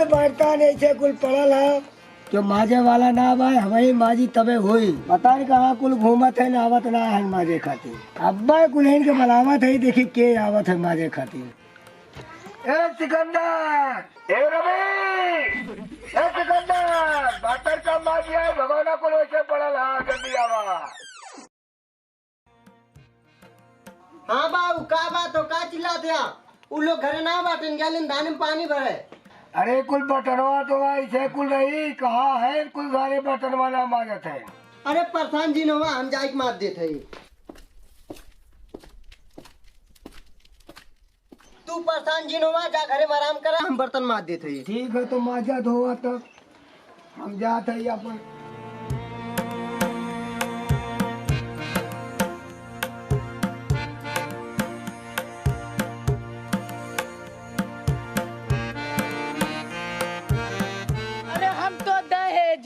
कुल बर्तन ऐसे कुल पड़ल है जो माजे वाला ना भाई हमारी माजी तबे हुई पता नहीं कहाँ कुल घूमत है ना आवत ना है माजे खातिर अब्बा कुल्हन के मलावत है देखी के आवत है माजे खातिर। ए सिकंदर ए रवि ए सिकंदर बर्तन का माजी है भगवाना कुल वैसे पड़ल है जल्दी आवा। हाँ बाबू का बात हो का चिल्लाते आप उन लोग घरे ना बाटन गए धान में पानी भरे। अरे कुल बटनवा तो ऐसे कुल नहीं कहाँ है कुल सारे बटनवा ना माजत है। अरे परेशान जी हुआ हम जाके मार देते है। तू परेशान जी हुआ जा घरे में आराम करा हम बर्तन मार देते है। ठीक है तो माजा धोवा तब हम जाते हैं अपन।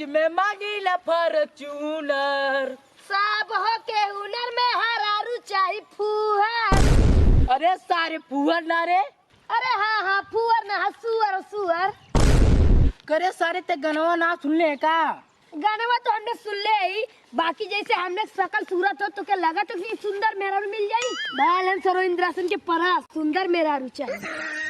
में मांगीला फॉर्च्यूनर सब हो के हुनर में हरारू चाही फुहर। अरे सारे फुहर ना रे। अरे हाँ हाँ फुहर ना सुअर सुअर करे सारे ते गनवा ना सुनले का। गानवा तो हमने सुन ले ही बाकी जैसे हमने सकल सूरत हो तो क्या लगा तो कि सुंदर मेहरारू मिल जाई। बाल हम सरो इंद्रासन के परा सुंदर मेहरारू चाहिए।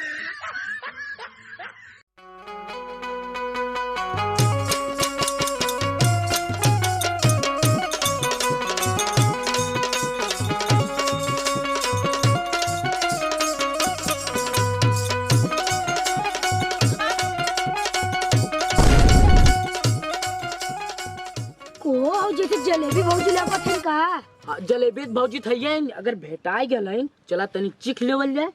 जैसे जलेबी भौजी लागत है का। जलेबी भौजी थैया अगर भेटाई गए चला तनी चिख लेवल जाए।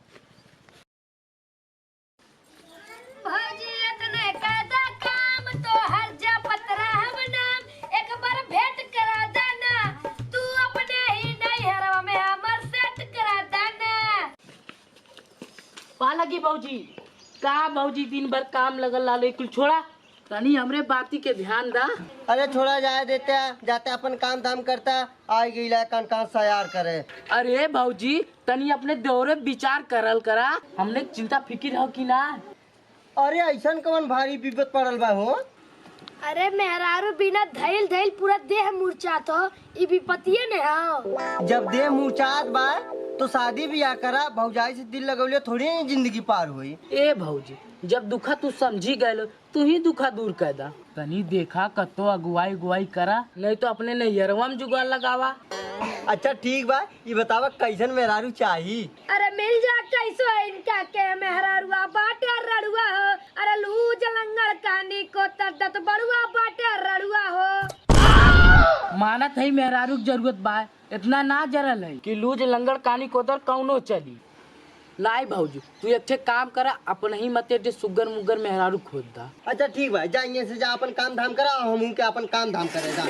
भौजी इतने कादा काम तो हर जा पतरा हम नाम एक बार भेंट करा देना तू अपने ही नहीं हरवा में हमर सेट करा देना। पालगी भौजी का भौजी दिन भर काम लगल लालो कुल छोड़ा तनी हमरे बाती के ध्यान दा। अरे छोड़ा जाए देते जाते अपन काम धाम करता आई गई कान कान सयार करे। अरे भौजी तनी अपने दौरे विचार करल करा हमने चिंता फिकिर हो कि ना। अरे ऐसा कौन भारी विपत पड़ल बा हो। अरे मेहरारू बिना धैल धैल पूरा देह मुरझात हो ई विपत्तिये ने हो। जब देह मुरझात बा तो शादी ब्याह करा भौजाई से दिल लगौले थोड़ी जिंदगी पार हुई। ए भौजी जब दुखा तू समझी गए तू ही दुखा दूर कर दा तनी देखा कतो अगुवाई गुवाई करा नहीं तो अपने नैयरवा में जुगाड़ लगावा। अच्छा ठीक बा ये बतावा कैसन मेहरारू चाहिए। अरे मिल जा कैसो है इनका के मेहरारुआ बाटे रड़ुआ हो। अरे लूज लंगड़ कानी को तद्दत बड़ुआ बाटे रड़ुआ हो। मानत है मेहरारू की जरूरत बा इतना ना जरल है कि लूज लंगड़ कानी कोदर कौनो चली लाई। भौजी तू अच्छे काम करा अपन ही मत सुगर मुगर मेहरारू खोद दा। अच्छा ठीक बा जाइए से जा अपन काम धाम करा हम के अपन काम धाम करेगा।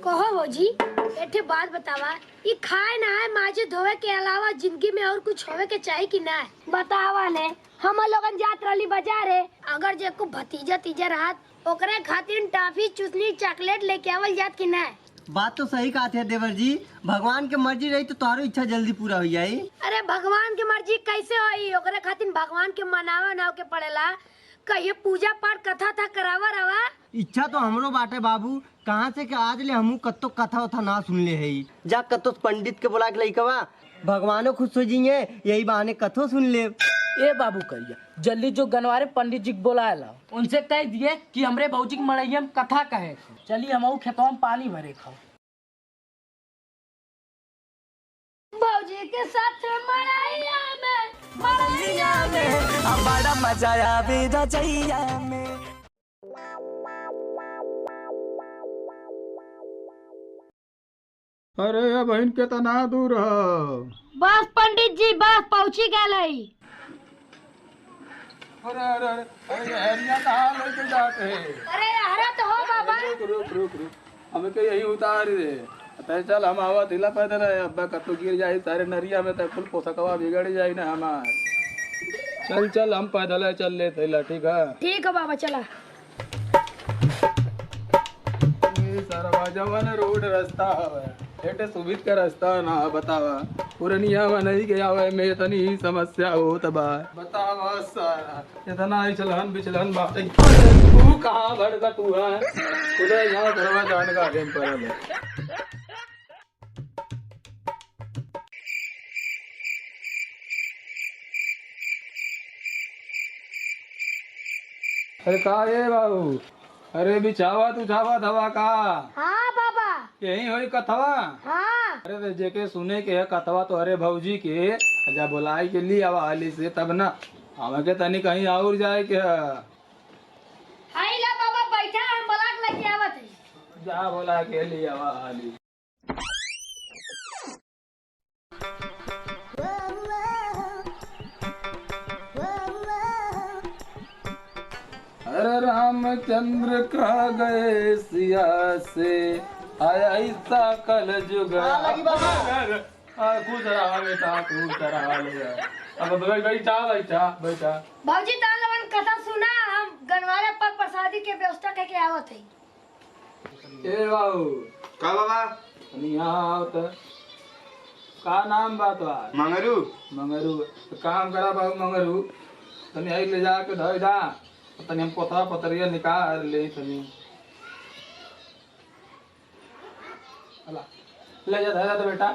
कहो भौजी एक बात बतावा ये खाए ना है माजे धोवे के अलावा जिंदगी में और कुछ होवे के चाहिए कि ना बतावा ने। हम लोगन जात रही बाजार है अगर जे को भतीजा तीजा रात ओकरे खातिर टॉफी चुसनी चॉकलेट लेके आवल जात कि ना। बात तो सही कहा थे देवर जी भगवान के मर्जी रही तो तुम्हारी इच्छा जल्दी पूरा हो जाये। अरे भगवान की मर्जी कैसे होई ओकरे खातिर भगवान के मनावा ना के पड़ेला कहिए पूजा पाठ कथा था करावा रवा। इच्छा तो हमरो बाटे बाबू कहाँ से के आज ले हमू कत्तो कथा उथा ना सुन ले है जा कत्तो पंडित के बुला के लइकवा भगवानो खुश हो जिये यही बहाने कथो सुन ले। ए बाबू कहिया जल्दी जो गनवारे पंडित जी बुलाए ला उनसे कह दिए कि हमरे भौजी के मड़ैया में कथा कहे चलिए हम खेतवा में पानी भरे खाओ। भौजी के साथ मड़ैया में बड़ा मजा आवे रजैया में। अरे बहन के तना दूर हो। बस पंडित जी बस पहुँची गए। अरे अरे अरे अरे हरिया कहाँ लेके जाते हैं। अरे हरा तो हो बाबा। रुक रुक रुक रुक हमें के यही उतार दे तय चल हम आवा तिला पैदल है अब्बा कतो गिर जाए सारे नरिया में तय फुल पोसकवा बिगड़ जाए ना हमार। चल चल हम पैदल है चल ले तिला ठीक है। ठीक है बाबा चला। ये सारा जवान रोड रास्ता है एटे सुविध का रास्ता ना बतावा। पुरनिया में नहीं गया हुआ में इतनी ही समस्या हो तबा बतावा सारा इतना ही चलहन बिचलहन बात तू कहाँ भड़का तू है उधर यहाँ करवा जाने का गेम पर है। अरे कहा ये बाबू अरे बिछावा तू छावा धवा का हाँ बाबा। यही होई कथवा। हाँ अरे तो जेके सुने के है कथवा तो अरे भौजी के जब बुलाई के लिए आवा हाली से तब ना हमें के तनी कहीं और जाए के है। हाय ला बाबा बैठा हम बलाक लेके आवत है। जा बोला के लिए आवा हाली। अरे रामचंद्र कहा गए सिया से आया ऐसा कल जुग खुश रहा बेटा खुश रहा अब बैठा बैठा बैठा। भौजी तान लोगन कथा सुना हम गनवारे पर प्रसादी के व्यवस्था करके आवत है। ए बाबू का बाबा यहाँ आओ तो का नाम बात बा मंगरू मंगरू काम करा बाबू मंगरू तनी आई ले जाके धोई दा तनी हम पोतरा पतरिया निकाल ले तनी अला ले जा धरा तो बेटा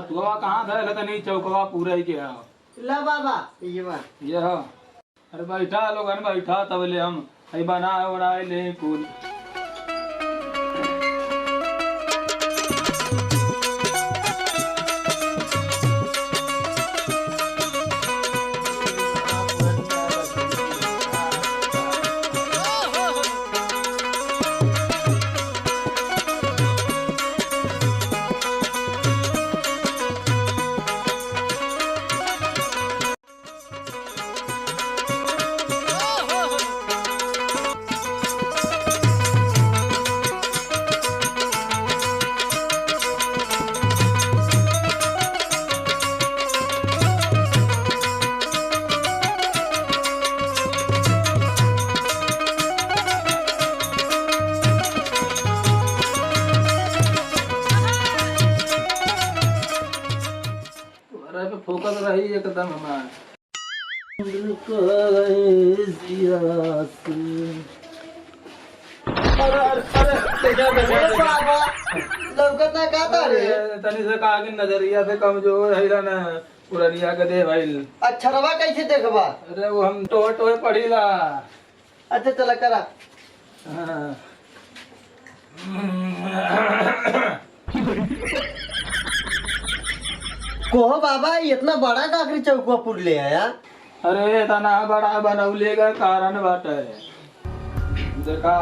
तू कहाँ धरे तनी चौकवा पूरा ही के आओ ला बाबा ये बात ये हो अरे बैठा लोगन बैठा तब ले हम आई बना उड़ाए ले कुल फोकस रही एकदम हमार लौकत ना का था रे तनी से कहा कि नजरिया से कमजोर है ना पुरनिया के दे भाई अक्षरवा कैसे देखबा। अरे वो हम टोए टोए पढ़ीला। अच्छा चला करा हाँ। कोहो बाबा इतना बड़ा काकरी चौकुआ पुर ले आया। अरे तना बड़ा बनौले का कारण बाटे देखा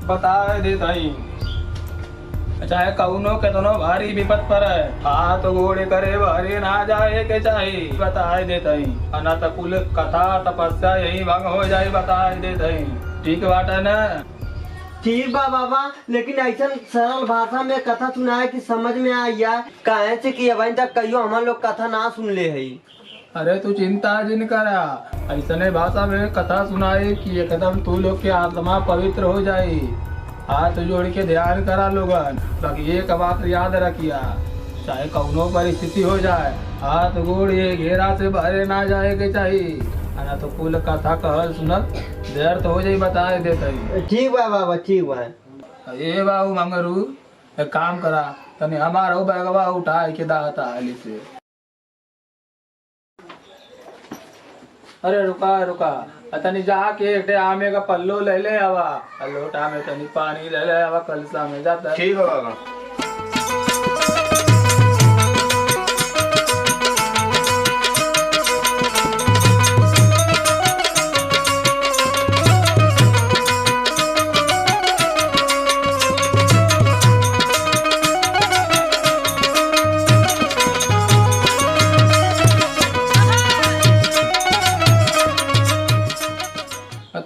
बता देता ही चाहे कौनो केतनो भारी विपत पर है हाथ गोड़े करे भारी ना जाए के चाही बताए देता ही अनत कुल कथा तपस्या यही भंग हो जाए बताए देता ही ठीक बात है ना। ठीक बा बाबा लेकिन ऐसा सरल भाषा में कथा सुनाए कि समझ में आ जाए काहे से कि अभी तक कहियो हम लोग कथा ना सुन ले है। अरे तू चिंता जिन करा ऐसने भाषा में कथा सुनाए कि एकदम तू लोग के आत्मा पवित्र हो जाए। हाथ जोड़ के ध्यान करा लोगन बाकी एक बात याद रखिया चाहे कौनो परिस्थिति हो जाए हाथ गोड़ ये घेरा से भरे ना जाए के चाहिए ना तो कुल कथा कहल सुनत देर तो हो जाए बताए देते। ठीक बा बाबा ठीक बा। ये बाबू मंगरू एक काम करा तनी हमारो बैगवा उठाए के दाता हाली से। अरे रुका रुका तनी जाके एक आमे का पल्लो ले ले आवा लोटा में तनी पानी ले ले आवा कलसा में जाता। ठीक है बाबा।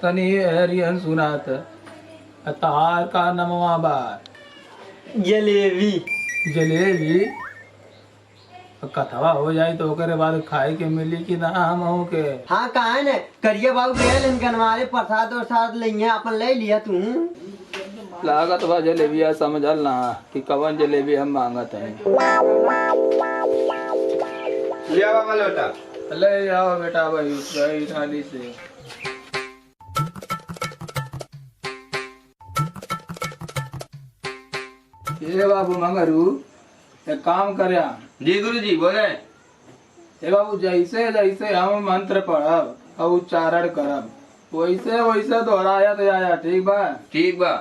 तनी हरियन सुनात तार का नमवा बार जलेबी जलेबी कथवा हो जाए तो ओकरे बाद खाए के मिली कि ना हम हो के। हाँ कहा न करिए बाबू गए गनवारे प्रसाद वरसाद लिया अपन ले लिया तू लागत बा जलेबिया समझल ना कि कवन जलेबी हम मांगत हैं। लिया बाबा लोटा। ले आओ बेटा भाई थाली से। ये बाबू मंगरू एक काम कर। जी गुरु जी बोले। हे बाबू जैसे जैसे हम मंत्र पढ़ब और उच्चारण करब वैसे वैसे दोहराया तो आया। ठीक बा? ठीक बा।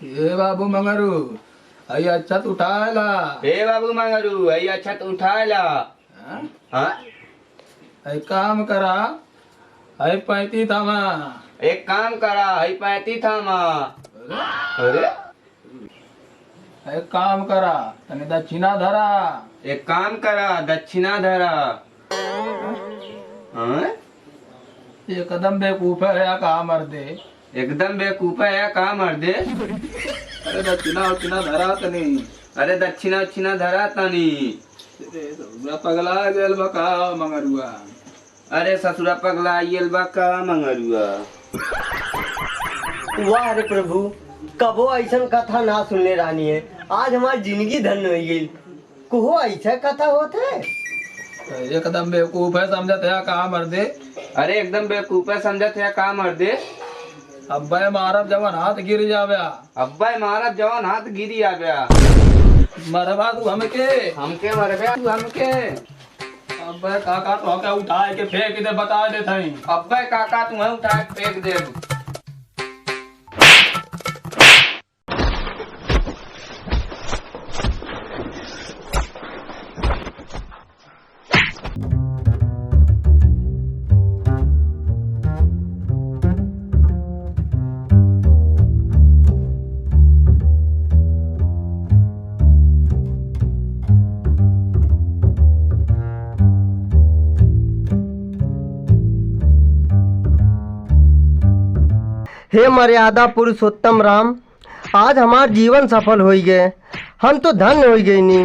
हे बाबू मंगरू आई अच्छा तो उठाला। हे बाबू मंगरू आई अच्छा तो उठाला। हाँ आई काम करा आई 35 थामा। एक काम करा आई 35 थामा। अरे एक काम करा तने दक्षिणा धरा। एक काम करा दक्षिणा धरा। हाँ? एकदम बेवकूफ है या कहा मर्दे। एकदम बेवकूफ है या कहा मर्दे। अरे दक्षिणा उक्षिणा धरा तनी। अरे दक्षिणा उक्षिणा धरा तनी। पगला गेल बका मंगरुआ। अरे ससुरा पगला येल बा का मंगरुआ। वाह रे प्रभु, कबो ऐसा कथा ना सुनने रानी है। आज हमारी जिंदगी धन्य हो गई। कोहो ऐसा कथा होते एकदम बेवकूफ है समझत है कहा मर्दे। अरे एकदम बेवकूफ है समझत है का मर्दे। अब्बा मारब जवन हाथ गिर जाव्या। अब्बा मारब जवन हाथ गिरी आ गया। मरबा तू हमके। हमके मरबे तू हमके। अब्बा काका तो क्या उठाए के फेंक दे बता दे थई। अब्बा काका तुम्हें उठा के फेंक दे। हे मर्यादा पुरुषोत्तम राम, आज हमार जीवन सफल हो गए। हम तो धन्य हो गई नी।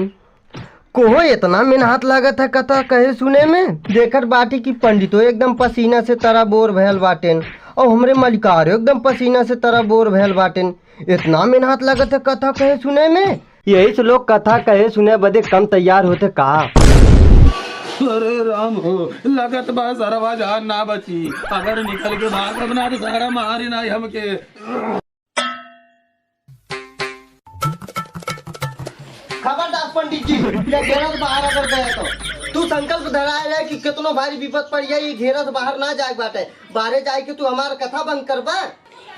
कोहो इतना मेहनत लागत है कथा कहे सुने में। देखत बाटी की पंडितो एकदम पसीना से तरह बोर भयल बाटेन और हमरे मलिकारो एकदम पसीना से तरह बोर भयल बाटेन। इतना मेहनत लागत है कथा कहे सुने में। यही से लोग कथा कहे सुने बदे कम तैयार होते कहा। अरे राम हो लगत बा सरवा जान ना बची। अगर निकल के भागब ना तो सारा मारी ना हमके। खबरदार पंडित जी, ये घेरा से बाहर अगर गए तो तू संकल्प धराए है कि कितनो भारी विपद पड़ जाए ये घेरा से बाहर ना जाए बाटे। बाहर जाए कि तू हमार कथा बंद करबा।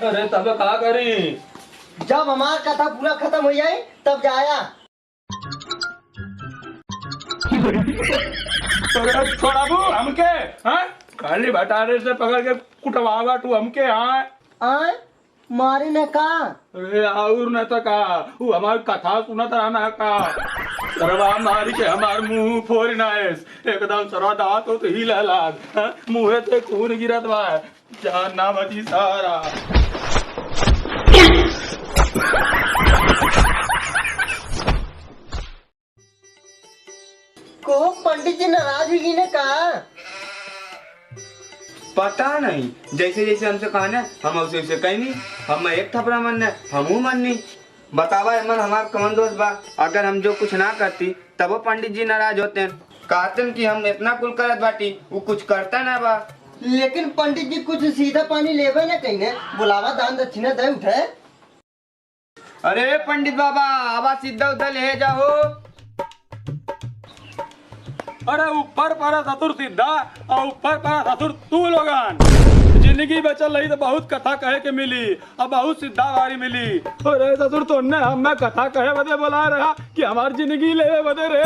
अरे तब का करी। जब हमार कथा पूरा खत्म हो जाए तब जाया। अरे छोड़ा बू हमके। हाँ खाली भटारे से पकड़ के कुटवावा तू हमके। हाँ आए मारे ने का। अरे और न तो का वो हमारी कथा सुनत रहना का। सरवा मारी के हमार मुंह फोड़ नाइस एकदम सरवा दांत तो ही लाग। मुंहे से खून गिरत बा जान ना बची सारा। को पंडित जी नाराज हुई ने कहा। पता नहीं जैसे जैसे हमसे कहा ना हम उसे उसे कहीं नहीं। हम एक थपड़ा मन है हमू मन नहीं। बतावा मन हमार कौन दोस्त बा। अगर हम जो कुछ ना करती तब वो पंडित जी नाराज होते हैं। कहते कि हम इतना कुल करत बाटी वो कुछ करता ना बा। लेकिन पंडित जी कुछ सीधा पानी लेवे ना कहीं ने बुलावा दान दक्षिणा दे उठे। अरे पंडित बाबा आवाज सीधा उधर ले जाओ। अरे ऊपर पर ससुर सीधा और ऊपर पर ससुर तू लोगन। जिंदगी बचल रही तो बहुत कथा कहे के मिली और बहुत सीधा वारी मिली। अरे ससुर तो ने हमें कथा कहे बदे बुला रहा कि हमारी जिंदगी ले बदे रे।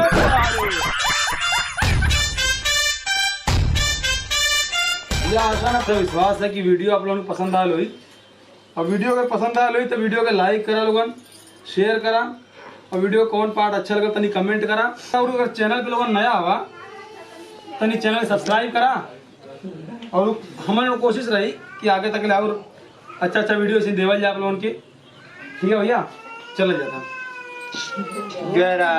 मुझे आशा ना विश्वास है कि वीडियो आप लोगों को पसंद आयल हुई। और वीडियो अगर पसंद आयल हुई तो वीडियो के लाइक करा लोगन, शेयर करा और वीडियो कौन पार्ट अच्छा लगा तनी कमेंट करा। और अगर चैनल पे लोगन नया हुआ तनी चैनल सब्सक्राइब करा। और हमारी कोशिश रही कि आगे तक और अच्छा अच्छा वीडियो से देवल जाए आप लोगों के। ठीक है भैया चले जाता। गरा